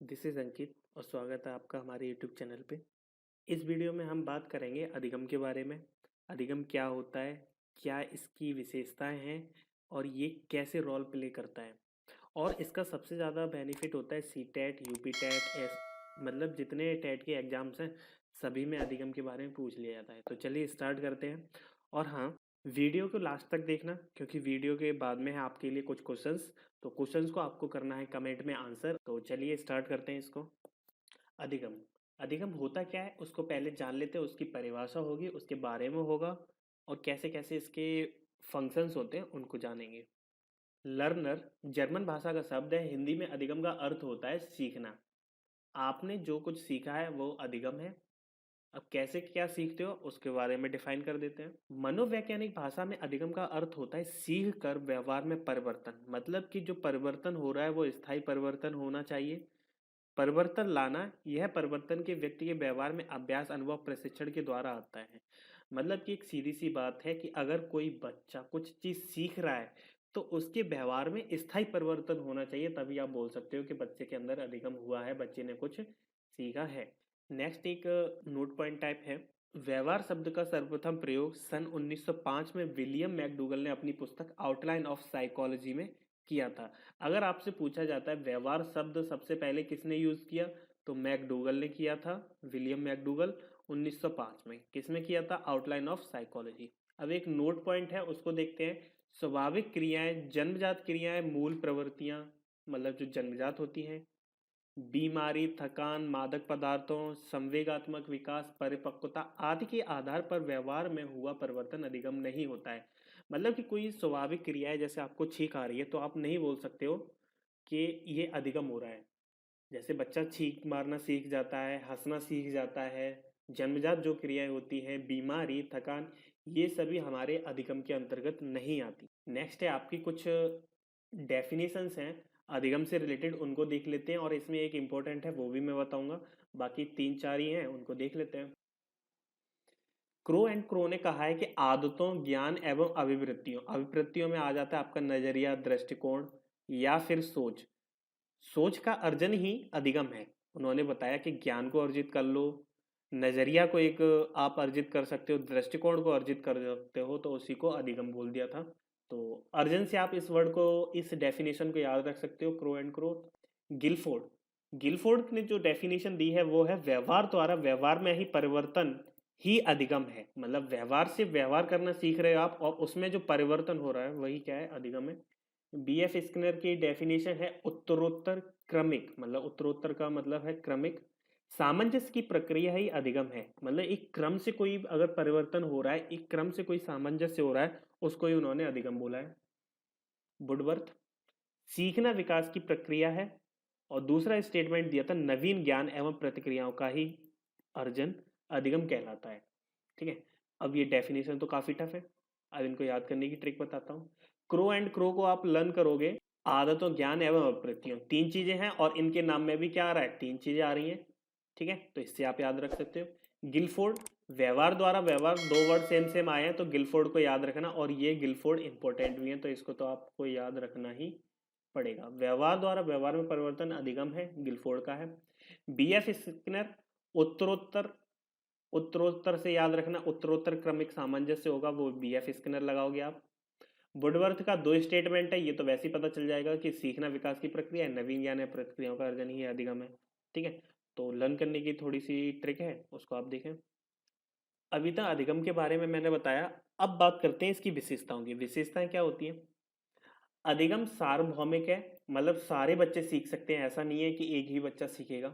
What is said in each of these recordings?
This is अंकित और स्वागत है आपका हमारे यूट्यूब चैनल पे। इस वीडियो में हम बात करेंगे अधिगम के बारे में। अधिगम क्या होता है, क्या इसकी विशेषताएं हैं और ये कैसे रोल प्ले करता है। और इसका सबसे ज़्यादा बेनिफिट होता है सी टेट, यूपी टेट, एस मतलब जितने टेट के एग्ज़ाम्स हैं सभी में अधिगम के बारे में पूछ लिया जाता है। तो चलिए स्टार्ट करते हैं। और हाँ, वीडियो को लास्ट तक देखना क्योंकि वीडियो के बाद में है आपके लिए कुछ क्वेश्चंस। तो क्वेश्चंस को आपको करना है कमेंट में आंसर। तो चलिए स्टार्ट करते हैं इसको। अधिगम। अधिगम होता क्या है उसको पहले जान लेते हैं। उसकी परिभाषा होगी, उसके बारे में होगा और कैसे कैसे इसके फंक्शंस होते हैं उनको जानेंगे। लर्नर जर्मन भाषा का शब्द है। हिंदी में अधिगम का अर्थ होता है सीखना। आपने जो कुछ सीखा है वो अधिगम है। अब कैसे क्या सीखते हो उसके बारे में डिफाइन कर देते हैं। मनोवैज्ञानिक भाषा में अधिगम का अर्थ होता है सीख कर व्यवहार में परिवर्तन। मतलब कि जो परिवर्तन हो रहा है वो स्थायी परिवर्तन होना चाहिए। परिवर्तन लाना, यह परिवर्तन के व्यक्ति के व्यवहार में अभ्यास, अनुभव, प्रशिक्षण के द्वारा आता है। मतलब कि एक सीधी सी बात है कि अगर कोई बच्चा कुछ चीज सीख रहा है तो उसके व्यवहार में स्थायी परिवर्तन होना चाहिए, तभी आप बोल सकते हो कि बच्चे के अंदर अधिगम हुआ है, बच्चे ने कुछ सीखा है। नेक्स्ट एक नोट पॉइंट टाइप है। व्यवहार शब्द का सर्वप्रथम प्रयोग सन 1905 में विलियम मैकडूगल ने अपनी पुस्तक आउटलाइन ऑफ साइकोलॉजी में किया था। अगर आपसे पूछा जाता है व्यवहार शब्द सबसे पहले किसने यूज किया, तो मैकडूगल ने किया था। विलियम मैकडूगल 1905 में किसमें किया था, आउटलाइन ऑफ साइकोलॉजी। अब एक नोट पॉइंट है उसको देखते हैं। स्वाभाविक क्रियाएं, जन्मजात क्रियाएं, मूल प्रवृत्तियां, मतलब जो जन्मजात होती हैं। बीमारी, थकान, मादक पदार्थों, संवेगात्मक विकास, परिपक्वता आदि के आधार पर व्यवहार में हुआ परिवर्तन अधिगम नहीं होता है। मतलब कि कोई स्वाभाविक क्रिया है, जैसे आपको छींक आ रही है तो आप नहीं बोल सकते हो कि ये अधिगम हो रहा है। जैसे बच्चा छींक मारना सीख जाता है, हंसना सीख जाता है, जन्मजात जो क्रियाएं होती है, बीमारी, थकान, ये सभी हमारे अधिगम के अंतर्गत नहीं आती। नेक्स्ट है आपकी कुछ डेफिनेशंस हैं अधिगम से रिलेटेड, उनको देख लेते हैं। और इसमें एक इम्पोर्टेंट है वो भी मैं बताऊंगा, बाकी तीन चार ही हैं उनको देख लेते हैं। क्रो एंड क्रो ने कहा है कि आदतों, ज्ञान एवं अभिवृत्तियों, अभिवृत्तियों में आ जाता है आपका नजरिया, दृष्टिकोण या फिर सोच। सोच का अर्जन ही अधिगम है। उन्होंने बताया कि ज्ञान को अर्जित कर लो, नजरिया को एक आप अर्जित कर सकते हो, दृष्टिकोण को अर्जित कर सकते हो, तो उसी को अधिगम बोल दिया था। तो अर्जन से आप इस वर्ड को, इस डेफिनेशन को याद रख सकते हो, Crow and Crow. Guilford, Guilford ने जो डेफिनेशन दी है वो है व्यवहार द्वारा व्यवहार में ही परिवर्तन ही अधिगम है। मतलब व्यवहार से व्यवहार करना सीख रहे हो आप और उसमें जो परिवर्तन हो रहा है वही क्या है, अधिगम है। बीएफ स्किनर की डेफिनेशन है उत्तरोत्तर क्रमिक, मतलब उत्तरोत्तर का मतलब है क्रमिक। सामंजस्य की प्रक्रिया ही अधिगम है। मतलब एक क्रम से कोई अगर परिवर्तन हो रहा है, एक क्रम से कोई सामंजस्य हो रहा है, उसको ही उन्होंने अधिगम बोला है। वुडवर्थ, सीखना विकास की प्रक्रिया है। और दूसरा स्टेटमेंट दिया था नवीन ज्ञान एवं प्रतिक्रियाओं का ही अर्जन अधिगम कहलाता है। ठीक है। अब ये डेफिनेशन तो काफी टफ है, अब इनको याद करने की ट्रिक बताता हूँ। क्रो एंड क्रो को आप लर्न करोगे। आदतों, ज्ञान एवं अप्रतियों, तीन चीजें हैं और इनके नाम में भी क्या आ रहा है, तीन चीजें आ रही हैं। ठीक है, तो इससे आप याद रख सकते हो। गिलफोर्ड, व्यवहार द्वारा व्यवहार, दो वर्ड सेम सेम आए हैं तो गिलफोर्ड को याद रखना, और ये गिलफोर्ड इंपॉर्टेंट भी है तो इसको तो आपको याद रखना ही पड़ेगा। व्यवहार द्वारा व्यवहार में परिवर्तन अधिगम है, गिलफोर्ड का है। बीएफ स्किनर, उत्तरोत्तर, उत्तरोत्तर से याद रखना, उत्तरोत्तर क्रमिक सामंजस्य होगा, वो बीएफ स्किनर लगाओगे आप। वुडवर्थ का दो स्टेटमेंट है, ये तो वैसे ही पता चल जाएगा कि सीखना विकास की प्रक्रिया है, नवीन ज्ञान है, प्रक्रियाओं का अर्जन ही अधिगम है। ठीक है, तो लर्न करने की थोड़ी सी ट्रिक है, उसको आप देखें। अभी तक अधिगम के बारे में मैंने बताया। अब बात करते हैं इसकी विशेषताओं की। विशेषताएं क्या होती हैं। अधिगम सार्वभौमिक है, मतलब सारे बच्चे सीख सकते हैं, ऐसा नहीं है कि एक ही बच्चा सीखेगा।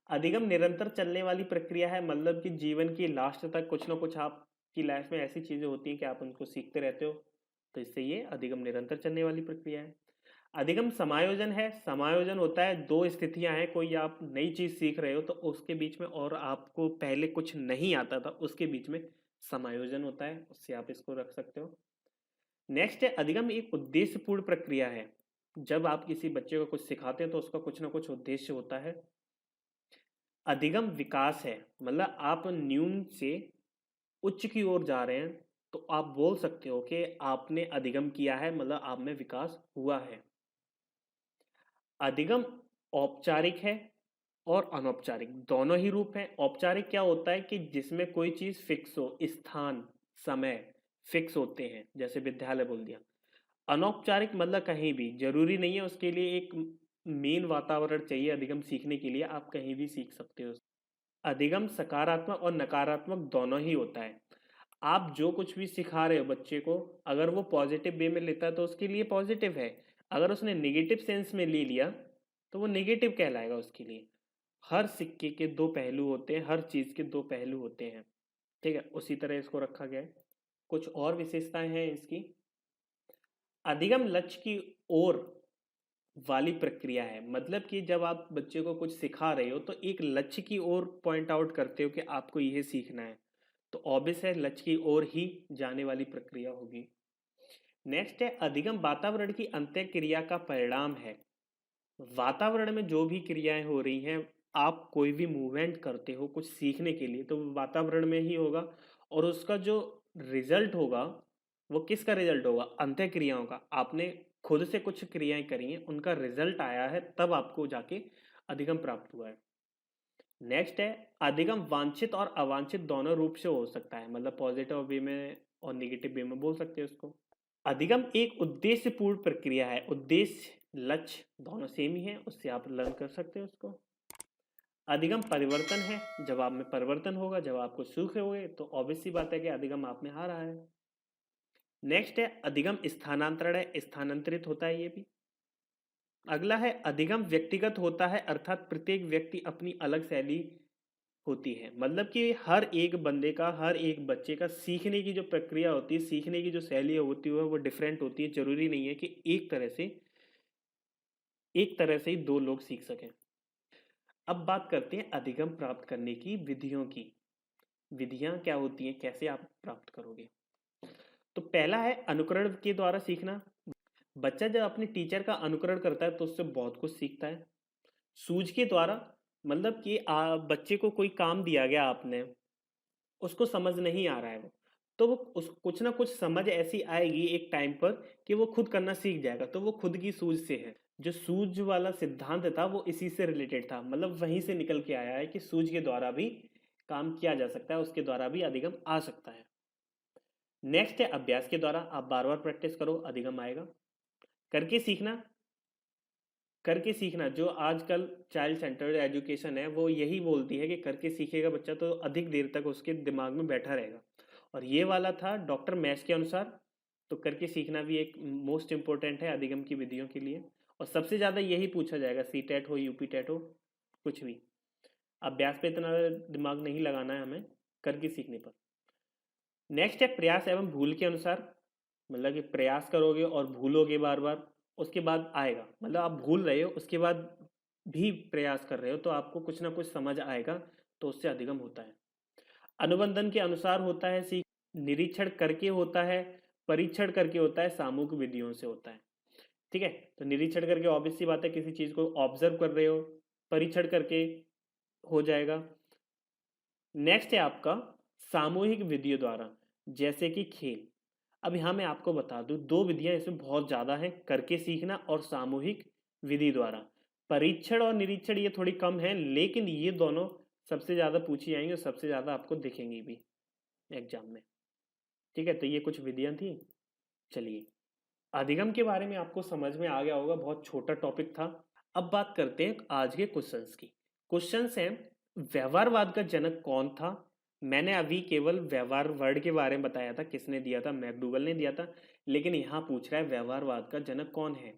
अधिगम निरंतर चलने वाली प्रक्रिया है, मतलब कि जीवन की लास्ट तक कुछ ना कुछ आपकी लाइफ में ऐसी चीजें होती हैं कि आप उनको सीखते रहते हो, तो इससे ये अधिगम निरंतर चलने वाली प्रक्रिया है। अधिगम समायोजन है। समायोजन होता है, दो स्थितियां हैं, कोई आप नई चीज सीख रहे हो तो उसके बीच में और आपको पहले कुछ नहीं आता था उसके बीच में समायोजन होता है, उससे आप इसको रख सकते हो। नेक्स्ट है अधिगम एक उद्देश्यपूर्ण प्रक्रिया है। जब आप किसी बच्चे को कुछ सिखाते हैं तो उसका कुछ ना कुछ उद्देश्य होता है। अधिगम विकास है, मतलब आप न्यून से उच्च की ओर जा रहे हैं तो आप बोल सकते हो कि आपने अधिगम किया है, मतलब आप में विकास हुआ है। अधिगम औपचारिक है और अनौपचारिक, दोनों ही रूप हैं। औपचारिक क्या होता है कि जिसमें कोई चीज फिक्स हो, स्थान समय फिक्स होते हैं, जैसे विद्यालय बोल दिया। अनौपचारिक मतलब कहीं भी, जरूरी नहीं है उसके लिए एक मेन वातावरण चाहिए अधिगम सीखने के लिए, आप कहीं भी सीख सकते हो। अधिगम सकारात्मक और नकारात्मक दोनों ही होता है। आप जो कुछ भी सिखा रहे हो बच्चे को, अगर वो पॉजिटिव वे में लेता है तो उसके लिए पॉजिटिव है, अगर उसने नेगेटिव सेंस में ले लिया तो वो नेगेटिव कहलाएगा उसके लिए। हर सिक्के के दो पहलू होते हैं, हर चीज के दो पहलू होते हैं, ठीक है, उसी तरह इसको रखा गया है। कुछ और विशेषताएं हैं इसकी। अधिगम लक्ष्य की ओर वाली प्रक्रिया है, मतलब कि जब आप बच्चे को कुछ सिखा रहे हो तो एक लक्ष्य की ओर पॉइंट आउट करते हो कि आपको यह सीखना है, तो ऑब्वियस है लक्ष्य की ओर ही जाने वाली प्रक्रिया होगी। नेक्स्ट है अधिगम वातावरण की अंत्य क्रिया का परिणाम है। वातावरण में जो भी क्रियाएं हो रही हैं, आप कोई भी मूवमेंट करते हो कुछ सीखने के लिए, तो वातावरण में ही होगा, और उसका जो रिजल्ट होगा वो किसका रिजल्ट होगा, अंत्य क्रियाओं का। आपने खुद से कुछ क्रियाएं करी हैं, उनका रिजल्ट आया है, तब आपको जाके अधिगम प्राप्त हुआ है। नेक्स्ट है अधिगम वांछित और अवांछित दोनों रूप से हो सकता है, मतलब पॉजिटिव वे में और निगेटिव वे में बोल सकते हैं उसको। अधिगम एक उद्देश्यपूर्ण प्रक्रिया है, उद्देश्य लक्ष्य दोनों सेम ही है, उससे आप लर्न कर सकते हो उसको। अधिगम परिवर्तन है, जब आप में परिवर्तन होगा, जब आपको सुख होगे तो ऑब्वियस सी बात है कि अधिगम आप में आ रहा है। नेक्स्ट है अधिगम स्थानांतरण है, स्थानांतरित होता है ये भी। अगला है अधिगम व्यक्तिगत होता है, अर्थात प्रत्येक व्यक्ति अपनी अलग शैली होती है, मतलब कि हर एक बंदे का, हर एक बच्चे का सीखने की जो प्रक्रिया होती है, सीखने की जो शैली होती है वो डिफरेंट होती है। जरूरी नहीं है कि एक तरह से ही दो लोग सीख सकें। अब बात करते हैं अधिगम प्राप्त करने की विधियों की। विधियां क्या होती हैं, कैसे आप प्राप्त करोगे। तो पहला है अनुकरण के द्वारा सीखना। बच्चा जब अपने टीचर का अनुकरण करता है तो उससे बहुत कुछ सीखता है। सूझ के द्वारा, मतलब कि बच्चे को कोई काम दिया गया आपने, उसको समझ नहीं आ रहा है वो, तो वो उस कुछ ना कुछ समझ ऐसी आएगी एक टाइम पर कि वो खुद करना सीख जाएगा, तो वो खुद की सूझ से है। जो सूझ वाला सिद्धांत था वो इसी से रिलेटेड था, मतलब वहीं से निकल के आया है कि सूझ के द्वारा भी काम किया जा सकता है, उसके द्वारा भी अधिगम आ सकता है। नेक्स्ट है अभ्यास के द्वारा, आप बार बार प्रैक्टिस करो अधिगम आएगा। करके सीखना, करके सीखना जो आजकल चाइल्ड सेंटर्ड एजुकेशन है वो यही बोलती है कि करके सीखेगा बच्चा तो अधिक देर तक उसके दिमाग में बैठा रहेगा, और ये वाला था डॉक्टर मैश के अनुसार। तो करके सीखना भी एक मोस्ट इंपॉर्टेंट है अधिगम की विधियों के लिए, और सबसे ज़्यादा यही पूछा जाएगा, सी टेट हो, यूपी टेट हो, कुछ भी। अभ्यास पे इतना दिमाग नहीं लगाना है हमें करके सीखने पर। नेक्स्ट है प्रयास एवं भूल के अनुसार, मतलब कि प्रयास करोगे और भूलोगे बार बार, उसके बाद आएगा, मतलब आप भूल रहे हो उसके बाद भी प्रयास कर रहे हो तो आपको कुछ ना कुछ समझ आएगा, तो उससे अधिगम होता है। अनुबंधन के अनुसार होता है सीख, निरीक्षण करके होता है, परीक्षण करके होता है, सामूहिक विधियों से होता है। ठीक है, तो निरीक्षण करके ऑब्वियस सी बात है किसी चीज को ऑब्जर्व कर रहे हो, परीक्षण करके हो जाएगा। नेक्स्ट है आपका सामूहिक विधियों द्वारा, जैसे कि खेल। अब यहाँ मैं आपको बता दूं दो विधियां इसमें बहुत ज्यादा हैं, करके सीखना और सामूहिक विधि द्वारा। परीक्षण और निरीक्षण ये थोड़ी कम है, लेकिन ये दोनों सबसे ज्यादा पूछी जाएंगी और सबसे ज्यादा आपको दिखेंगी भी एग्जाम में। ठीक है, तो ये कुछ विधियां थी। चलिए, अधिगम के बारे में आपको समझ में आ गया होगा, बहुत छोटा टॉपिक था। अब बात करते हैं आज के क्वेश्चंस की। क्वेश्चंस हैं, व्यवहारवाद का जनक कौन था। मैंने अभी केवल व्यवहार वर्ड के बारे में बताया था, किसने दिया था, मैकडूगल ने दिया था, लेकिन यहाँ पूछ रहा है व्यवहारवाद का जनक कौन है।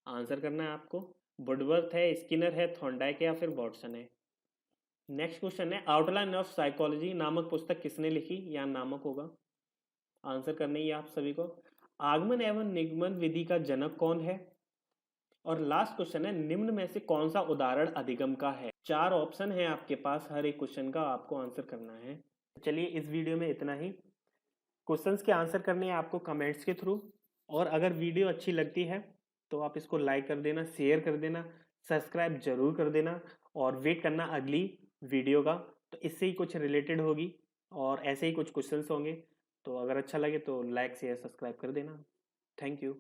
आंसर करना है आपको, वुडवर्थ है, स्किनर है, थॉर्नडाइक है, या फिर वॉटसन है। नेक्स्ट क्वेश्चन है, आउटलाइन ऑफ साइकोलॉजी नामक पुस्तक किसने लिखी, या नामक होगा। आंसर करने ही आप सभी को। आगमन एवं निगमन विधि का जनक कौन है। और लास्ट क्वेश्चन है, निम्न में से कौन सा उदाहरण अधिगम का है। चार ऑप्शन है आपके पास, हर एक क्वेश्चन का आपको आंसर करना है। चलिए, इस वीडियो में इतना ही। क्वेश्चंस के आंसर करने हैं आपको कमेंट्स के थ्रू, और अगर वीडियो अच्छी लगती है तो आप इसको लाइक कर देना, शेयर कर देना, सब्सक्राइब जरूर कर देना, और वेट करना अगली वीडियो का, तो इससे ही कुछ रिलेटेड होगी और ऐसे ही कुछ क्वेश्चंस होंगे। तो अगर अच्छा लगे तो लाइक शेयर सब्सक्राइब कर देना। Thank you.